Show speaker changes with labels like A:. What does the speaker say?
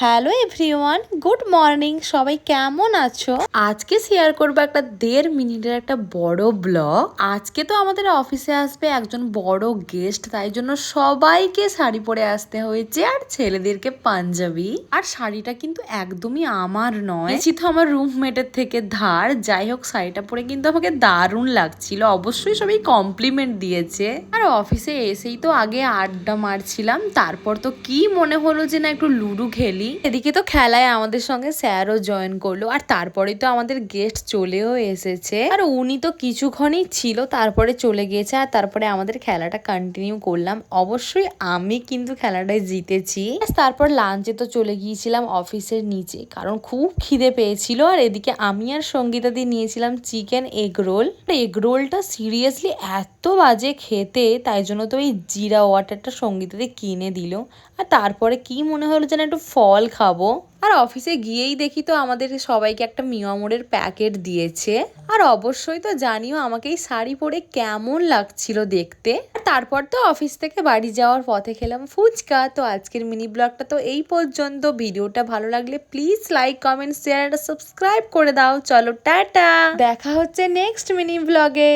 A: Hello everyone, good morning. সবাই কেমন আছো? আজকে শেয়ার করবো একটা 1.5 মিনিটের একটা বড় ব্লগ। আজকে তো আমাদের অফিসে আসবে একজন বড় গেস্ট, তাই জন্য সবাইকে শাড়ি পরে আসতে হয়েছে আর ছেলেদেরকে পাঞ্জাবি। আর শাড়িটা কিন্তু একদমই আমার নয়, এসি তো আমার রুমমেটের থেকে ধার। যাই হোক, শাড়িটা পরে কিন্তু আমাকে দারুণ লাগছিল। অবশ্যই সবাই কমপ্লিমেন্ট দিয়েছে। আর অফিসে এসেই তো আগে আড্ডা মারছিলাম, তারপর তো কি মনে হলো যে না একটু লুডো খেলি। এদিকে তো খেলায় আমাদের সঙ্গে স্যারও জয়েন করলো, আর তারপরে তো আমাদের গেস্ট চলেও এসেছে। আর উনি তো কিছুক্ষণই ছিল, তারপরে চলে গিয়েছে। আর তারপরে আমাদের খেলাটা কন্টিনিউ করলাম। অবশ্যই আমি কিন্তু খেলাটায় জিতেছি। তারপর লাঞ্চে তো চলে গিয়েছিলাম অফিসের নিচে, কারণ খুব খিদে পেয়েছিল। আর এদিকে আমি আর সঙ্গীতা দিয়ে নিয়েছিলাম চিকেন এগ রোল। এগ রোলটা সিরিয়াসলি এত বাজে খেতে, তাই জন্য তো এই জিরা ওয়াটারটা সঙ্গীতা দিয়ে কিনে দিল। আর তারপরে কি মনে হলো যেন একটু ফল খাবো। আর অফিসে গিয়েই দেখি তো আমাদের সবাইকে একটা মিয়ামোরের প্যাকেট দিয়েছে। আর অবশ্যই তো জানিও আমাকে এই শাড়ি পরে কেমন লাগছিল দেখতে। আর তারপর তো অফিস থেকে বাড়ি যাওয়ার পথে খেলাম ফুচকা। তো আজকের মিনি ব্লগটা তো এই পর্যন্ত। ভিডিওটা ভালো লাগলে প্লিজ লাইক, কমেন্ট, শেয়ার আর সাবস্ক্রাইব করে দাও। চলো টাটা, দেখা হচ্ছে নেক্সট মিনি ব্লগে।